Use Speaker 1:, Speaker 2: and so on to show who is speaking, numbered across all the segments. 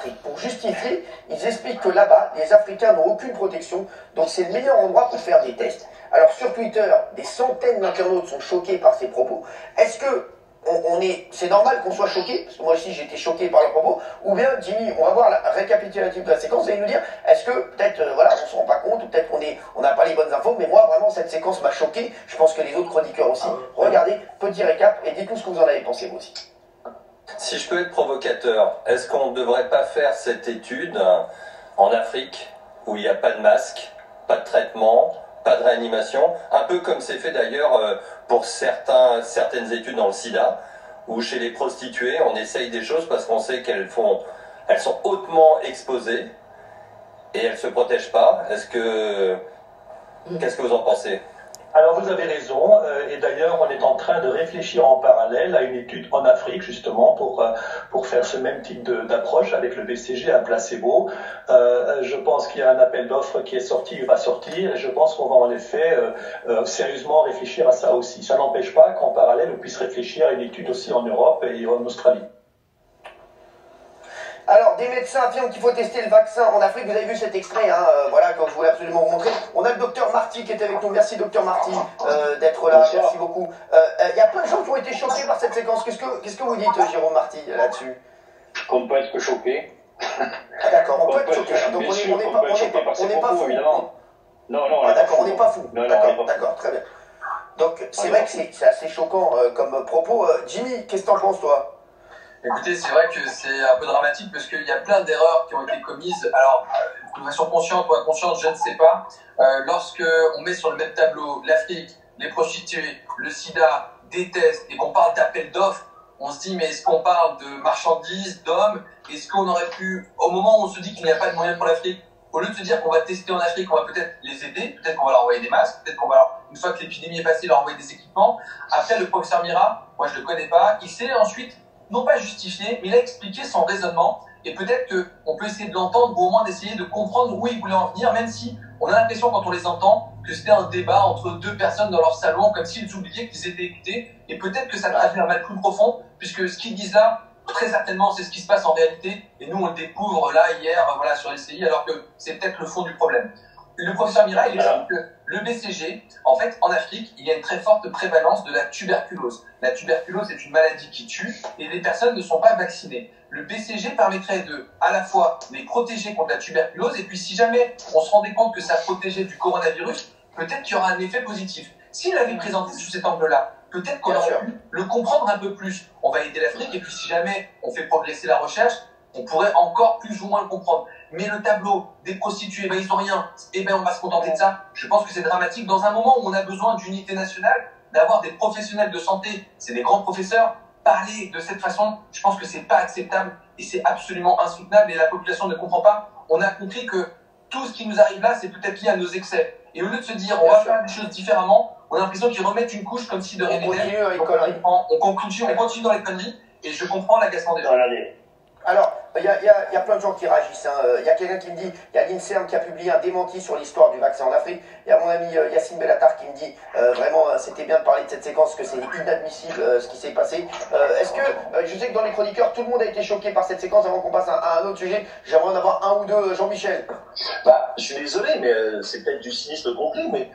Speaker 1: Afrique. Pour justifier, ils expliquent que là-bas, les Africains n'ont aucune protection, donc c'est le meilleur endroit pour faire des tests. Alors sur Twitter, des centaines d'internautes sont choqués par ces propos. Est-ce que c'est normal qu'on soit choqué, parce que moi aussi j'ai été choqué par leurs propos, ou bien Jimmy, on va voir la récapitulative de la séquence, vous allez nous dire, est-ce que peut-être, voilà, on se rend pas compte, ou peut-être on n'a pas les bonnes infos, mais moi vraiment cette séquence m'a choqué, je pense que les autres chroniqueurs aussi. Regardez, petit récap, et dites-nous ce que vous en avez pensé vous aussi.
Speaker 2: Si je peux être provocateur, est-ce qu'on ne devrait pas faire cette étude en Afrique, où il n'y a pas de masque, pas de traitement, pas de réanimation, un peu comme c'est fait d'ailleurs pour certaines études dans le sida, où chez les prostituées, on essaye des choses parce qu'on sait elles sont hautement exposées et elles ne se protègent pas. Qu'est-ce que vous en pensez ?
Speaker 3: Alors vous avez raison, et d'ailleurs on est en train de réfléchir en parallèle à une étude en Afrique justement pour faire ce même type d'approche avec le BCG, un placebo. Je pense qu'il y a un appel d'offres qui est sorti, il va sortir, et je pense qu'on va en effet sérieusement réfléchir à ça aussi. Ça n'empêche pas qu'en parallèle on puisse réfléchir à une étude aussi en Europe et en Australie.
Speaker 1: Alors, des médecins affirment qu'il faut tester le vaccin en Afrique. Vous avez vu cet extrait, hein, voilà, que je voulais absolument vous montrer. On a le docteur Marty qui est avec nous. Merci, docteur Marty, d'être là.
Speaker 4: Bonsoir.
Speaker 1: Merci beaucoup. Il y a plein de gens qui ont été choqués par cette séquence. Qu'est-ce que vous dites, Jérôme Marty, là-dessus?
Speaker 4: Qu'on peut être choqué.
Speaker 1: Ah, d'accord, on peut être choqué. Donc, on n'est pas fou.
Speaker 4: Non,
Speaker 1: Ah, d'accord, on n'est pas fou.
Speaker 4: Non,
Speaker 1: D'accord, très bien. Donc, c'est vrai que c'est assez choquant comme propos. Jimmy, qu'est-ce que t'en penses, toi?
Speaker 5: Écoutez, c'est vrai que c'est un peu dramatique parce qu'il y a plein d'erreurs qui ont été commises. Alors, de façon consciente ou inconsciente, je ne sais pas. Lorsque on met sur le même tableau l'Afrique, les prostituées, le sida, des tests et qu'on parle d'appel d'offres, on se dit mais est-ce qu'on parle de marchandises, d'hommes? Est-ce qu'on aurait pu, au moment où on se dit qu'il n'y a pas de moyens pour l'Afrique, au lieu de se dire qu'on va tester en Afrique, on va peut-être les aider, peut-être qu'on va leur envoyer des masques, peut-être qu'on va, une fois que l'épidémie est passée, leur envoyer des équipements. Après, le professeur Mira, moi je le connais pas, il s'est ensuite non pas justifié, mais il a expliqué son raisonnement, et peut-être qu'on peut essayer de l'entendre, ou au moins d'essayer de comprendre où il voulait en venir, même si on a l'impression, quand on les entend, que c'était un débat entre deux personnes dans leur salon, comme s'ils oubliaient qu'ils étaient écoutés, et peut-être que ça traduit un mal plus profond, puisque ce qu'ils disent là, très certainement, c'est ce qui se passe en réalité, et nous on le découvre là, hier, voilà, sur les CI, alors que c'est peut-être le fond du problème. Le professeur Mira, il explique que le BCG, en fait, en Afrique, il y a une très forte prévalence de la tuberculose. La tuberculose est une maladie qui tue et les personnes ne sont pas vaccinées. Le BCG permettrait de, à la fois, les protéger contre la tuberculose et puis si jamais on se rendait compte que ça protégeait du coronavirus, peut-être qu'il y aura un effet positif. S'il l'avait présenté sous cet angle-là, peut-être qu'on aurait pu le comprendre un peu plus. On va aider l'Afrique et puis si jamais on fait progresser la recherche, on pourrait encore plus ou moins le comprendre. Mais le tableau des prostituées, ben ils ont rien, et ben on va se contenter de ça. Je pense que c'est dramatique dans un moment où on a besoin d'unité nationale, d'avoir des professionnels de santé, c'est des grands professeurs, parler de cette façon, je pense que c'est pas acceptable et c'est absolument insoutenable et la population ne comprend pas. On a compris que tout ce qui nous arrive là, c'est peut-être lié à nos excès. Et au lieu de se dire, on va faire des choses différemment, on a l'impression qu'ils remettent une couche comme si de rien n'était. On continue dans les conneries et je comprends l'agacement des gens.
Speaker 1: Alors, il y a plein de gens qui réagissent. Il y a quelqu'un qui me dit, il y a l'INSERM qui a publié un démenti sur l'histoire du vaccin en Afrique. Il y a mon ami Yacine Bellatar qui me dit, vraiment, c'était bien de parler de cette séquence, que c'est inadmissible ce qui s'est passé. Est-ce que, je sais que dans les chroniqueurs, tout le monde a été choqué par cette séquence. Avant qu'on passe à un autre sujet, j'aimerais en avoir un ou deux. Jean-Michel.
Speaker 6: Bah, je suis désolé, mais c'est peut-être du cynisme complet, mais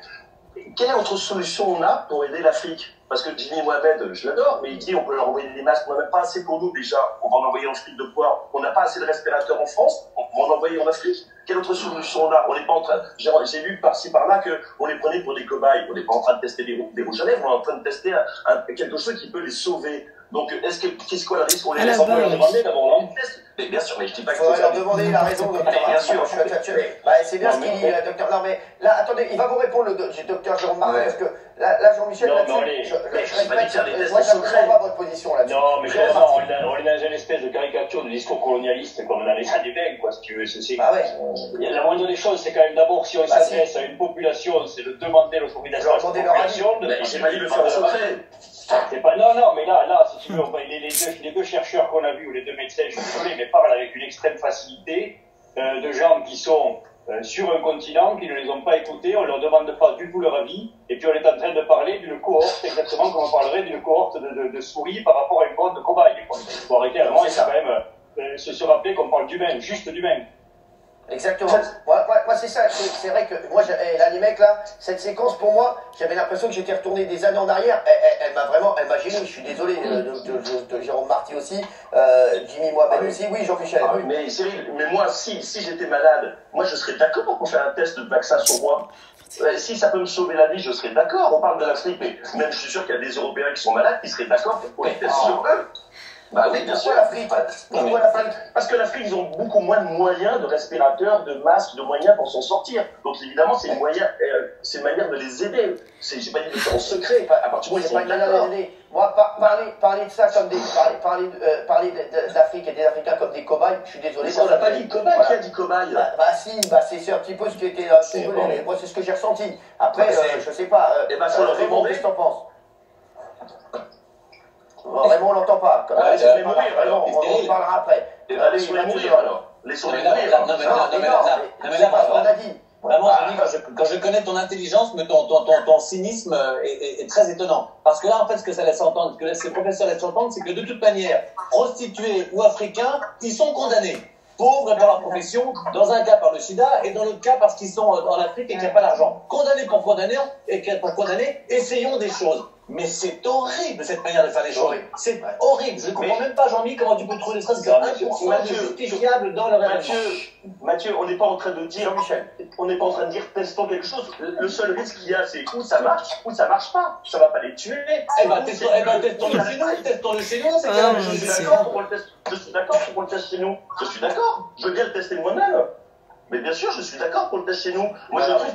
Speaker 6: quelle autre solution on a pour aider l'Afrique? Parce que Jimmy Mohamed, je l'adore, mais il dit on peut leur envoyer des masques, on n'a même pas assez pour nous déjà, on va en envoyer en Afrique de quoi? On n'a pas assez de respirateurs en France, on va en envoyer en Afrique. Quelle autre solution on a? On n'est pas en train, j'ai lu par-ci par-là qu'on les prenait pour des cobayes, on n'est pas en train de tester des rouges à lèvres, on est en train de tester quelque chose qui peut les sauver. Donc, qu'est-ce qu'on a risque? On les laisse leur demander d'abord un test? Mais bien sûr, mais je dis pas que
Speaker 1: faut leur demander, il a raison, docteur.
Speaker 6: Bien sûr,
Speaker 1: c'est bien ce qu'il dit, docteur. Non, mais là, attendez, il va vous répondre, le docteur Jérôme Martin, parce que là, Jean-Michel, je respecte, moi, je ne comprends pas votre position là-dessus.
Speaker 4: Non, mais on est dans une espèce de caricature de discours colonialiste, comme dans les années 20, quoi, si tu veux. La moindre des choses, c'est quand même d'abord, si on s'adresse à une population, c'est de demander l'autorisation de la population.
Speaker 6: J'ai pas dit le faire en secret.
Speaker 4: Non, mais là, si tu veux, les deux chercheurs qu'on a vus, ou les deux médecins, je suis désolé, mais parlent avec une extrême facilité de gens qui sont sur un continent, qui ne les ont pas écoutés, on leur demande pas du tout leur avis, et puis on est en train de parler d'une cohorte, exactement comme on parlerait d'une cohorte de souris par rapport à une cohorte de cobayes. Il faut arrêter à un moment, c'est quand même se rappeler qu'on parle d'humain, juste d'humain.
Speaker 1: Exactement. Moi c'est ça. C'est vrai que moi, là, les mecs, là, cette séquence, pour moi, j'avais l'impression que j'étais retourné des années en arrière. Elle m'a gêné. Je suis désolé de Jérôme Marty aussi, Jimmy Mohamed aussi. Oui, Jean-Michel.
Speaker 6: Ah oui, mais Cyril, mais moi, si j'étais malade, moi, je serais d'accord pour qu'on fasse un test de vaccin sur moi. Si ça peut me sauver la vie, je serais d'accord. On parle de l'Afrique, mais même je suis sûr qu'il y a des Européens qui sont malades qui seraient d'accord pour les tests sur eux. Bah oui, bien sûr.
Speaker 1: Pourquoi l'Afrique?
Speaker 6: Parce que l'Afrique, ils ont beaucoup moins de moyens de respirateurs, de masques, de moyens pour s'en sortir. Donc évidemment, c'est une manière de les aider. J'ai pas dit de faire en secret. À partir du moment où ils sont d'accord.
Speaker 1: Moi, parler de ça comme parler d'Afrique et des Africains comme des cobayes, je suis désolé.
Speaker 6: Mais on n'a pas dit cobaye. Voilà. Qui a dit cobaye?
Speaker 1: C'est un petit peu ce qui était. Moi, c'est ce que j'ai ressenti. Après, je sais pas.
Speaker 6: Raymond,
Speaker 1: qu'est-ce que t'en penses? Raymond, on l'entend pas.
Speaker 6: Laissez-les mourir, alors.
Speaker 1: On parlera après.
Speaker 6: Laissez-les mourir, alors. Laissez-les mourir.
Speaker 7: Non, mais là,
Speaker 1: on a dit.
Speaker 7: Vraiment, quand je connais ton intelligence, mais ton cynisme est très étonnant. Parce que là, en fait, ce que ça laisse entendre, ce que ces professeurs laissent entendre, c'est que de toute manière, prostitués ou africains, ils sont condamnés. Pauvres dans leur profession, dans un cas par le sida et dans l'autre cas parce qu'ils sont en Afrique et qu'il n'y a pas d'argent. Condamnés pour condamner, essayons des choses. Mais c'est horrible cette manière de faire les choses. C'est horrible. Je ne comprends même pas, Jean-Mi, comment tu peux trouver ça. C'est injustifiable dans le raisonnement.
Speaker 6: Mathieu, on n'est pas en train de dire, on n'est pas en train de dire testons quelque chose. Le seul risque qu'il y a, c'est où ça marche pas. Ça va pas les tuer.
Speaker 7: Testons-le chez nous.
Speaker 6: Je suis d'accord pour qu'on le teste chez nous. Je suis d'accord. Je veux bien le tester moi-même. Mais bien sûr, je suis d'accord pour le test chez nous. Moi, je trouve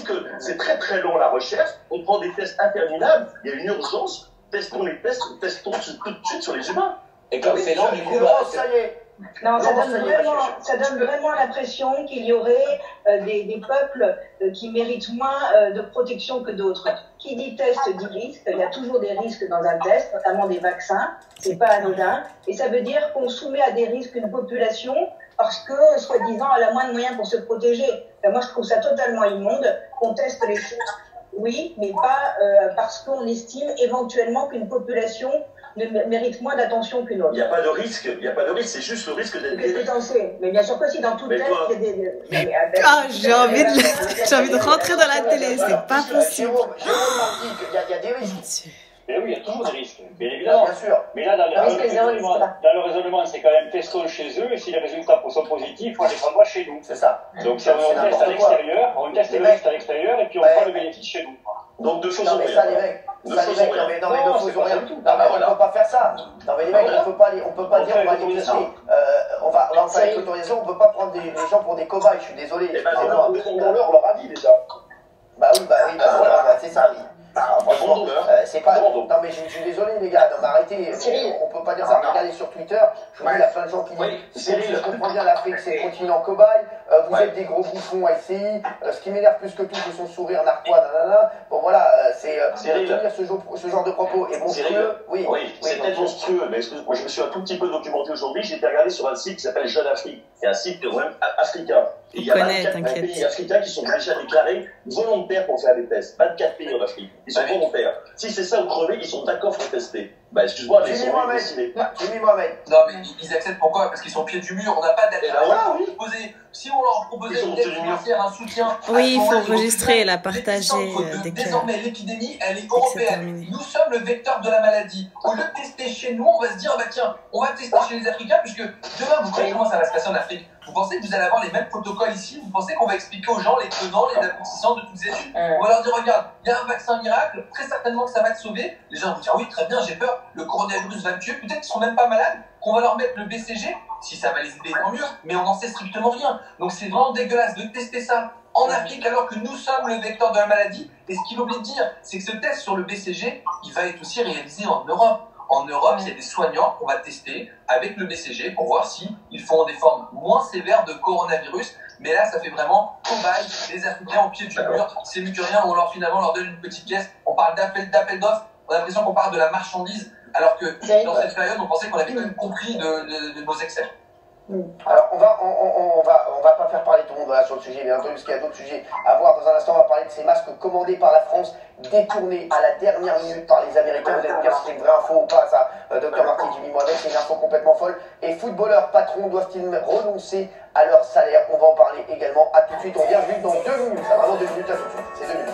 Speaker 6: que c'est très très long la recherche. On prend des tests interminables. Il y a une urgence. Testons les tests, testons tout de suite sur les humains.
Speaker 7: Et comme c'est long, du coup,
Speaker 1: ça y est.
Speaker 8: Non, ça donne vraiment l'impression qu'il y aurait des peuples qui méritent moins de protection que d'autres. Qui dit test dit risque. Il y a toujours des risques dans un test, notamment des vaccins. C'est pas anodin. Et ça veut dire qu'on soumet à des risques une population parce que, soi-disant, elle a moins de moyens pour se protéger. Ben, moi, je trouve ça totalement immonde qu'on teste les choses. Oui, mais pas parce qu'on estime éventuellement qu'une population mérite moins d'attention qu'une autre.
Speaker 6: Il n'y a pas de risque, c'est juste le risque d'être
Speaker 8: guéri. Mais bien sûr que si, dans tout test, il y a des...
Speaker 9: j'ai envie de rentrer dans la télé, c'est pas possible.
Speaker 1: Jérôme Marty, il y a des risques.
Speaker 4: Mais oui, il y a toujours des risques, bien évidemment.
Speaker 1: Bien sûr.
Speaker 4: Mais là, dans le raisonnement, c'est quand même testons chez eux, et si les résultats sont positifs, on les prendra chez nous.
Speaker 1: C'est ça.
Speaker 4: Donc, si on teste à l'extérieur, on teste le risque à l'extérieur, et puis on prend le bénéfice chez nous.
Speaker 6: Donc, deux choses
Speaker 1: non, mais ça, les mecs, on peut pas faire ça. Non, mais les mecs, on peut pas dire, on va les tester. On va en faire avec l'autorisation, on peut pas prendre des gens pour des cobayes, je suis désolé.
Speaker 6: On leur a dit déjà.
Speaker 1: Bah oui, c'est ça. Franchement, c'est pas. Non, mais je suis désolé, les gars. Non, mais arrêtez. On peut pas dire ça. Regardez sur Twitter. Je vous dis, il y a plein de gens qui disent. Je comprends bien, l'Afrique, c'est le continent cobaye. Vous êtes des gros bouffons LCI. Ce qui m'énerve plus que tout, c'est son sourire narquois. Bon, voilà, c'est tenir ce genre de propos. Et monstrueux, oui.
Speaker 6: C'est peut-être monstrueux, mais moi, je me suis un tout petit peu documenté aujourd'hui. J'ai été regardé sur un site qui s'appelle Jeune Afrique. C'est un site même africain. Et il y a 24 pays africains qui sont déjà déclarés volontaires pour faire des tests. 24 pays en Afrique. Ils sont volontaires. Si c'est ça ou crever, ils sont d'accord pour tester. Bah, excuse-moi, mais ils sont décidés.
Speaker 1: Jimmy Mohamed.
Speaker 5: Non, mais ils acceptent pourquoi? Parce qu'ils sont au pied du mur. On n'a pas d'alternative proposée. Si on leur proposait une aide financière, un soutien.
Speaker 9: Oui, il faut enregistrer, la partager.
Speaker 5: Désormais, l'épidémie, elle est européenne. Nous sommes le vecteur de la maladie. Au lieu de tester chez nous, on va se dire, bah tiens, on va tester chez les Africains, puisque demain, vous savez comment ça va se passer en Afrique. Vous pensez que vous allez avoir les mêmes protocoles ici? Vous pensez qu'on va expliquer aux gens les tenants, les aboutissants de toutes ces études? On va leur dire, regarde, il y a un vaccin miracle, très certainement que ça va te sauver. Les gens vont dire, oui, très bien, j'ai peur, le coronavirus va me tuer. Peut-être qu'ils seront même pas malades, qu'on va leur mettre le BCG. Si ça va les aider, tant mieux, mais on n'en sait strictement rien. Donc c'est vraiment dégueulasse de tester ça en Afrique alors que nous sommes le vecteur de la maladie. Et ce qu'il oublie de dire, c'est que ce test sur le BCG, il va être aussi réalisé en Europe. En Europe, il y a des soignants qu'on va tester avec le BCG pour voir s'ils font des formes moins sévères de coronavirus. Mais là, ça fait vraiment cobaye, les Africains au pied du mur, c'est mieux que rien, on leur finalement leur donne une petite pièce, on parle d'appel d'offres, on a l'impression qu'on parle de la marchandise, alors que dans cette période, on pensait qu'on avait quand même compris de nos excès.
Speaker 1: Alors, on va pas faire parler tout le monde sur le sujet, bien entendu, parce qu'il y a d'autres sujets à voir. Dans un instant, on va parler de ces masques commandés par la France, détournés à la dernière minute par les Américains. Vous allez me dire si c'est une vraie info ou pas, ça, Dr Martin, Jimmy Mohamed, c'est une info complètement folle. Et footballeurs patrons doivent-ils renoncer à leur salaire? On va en parler également. À tout de suite, on vient juste dans 2 minutes. Ça, vraiment 2 minutes, à tout de suite. C'est 2 minutes.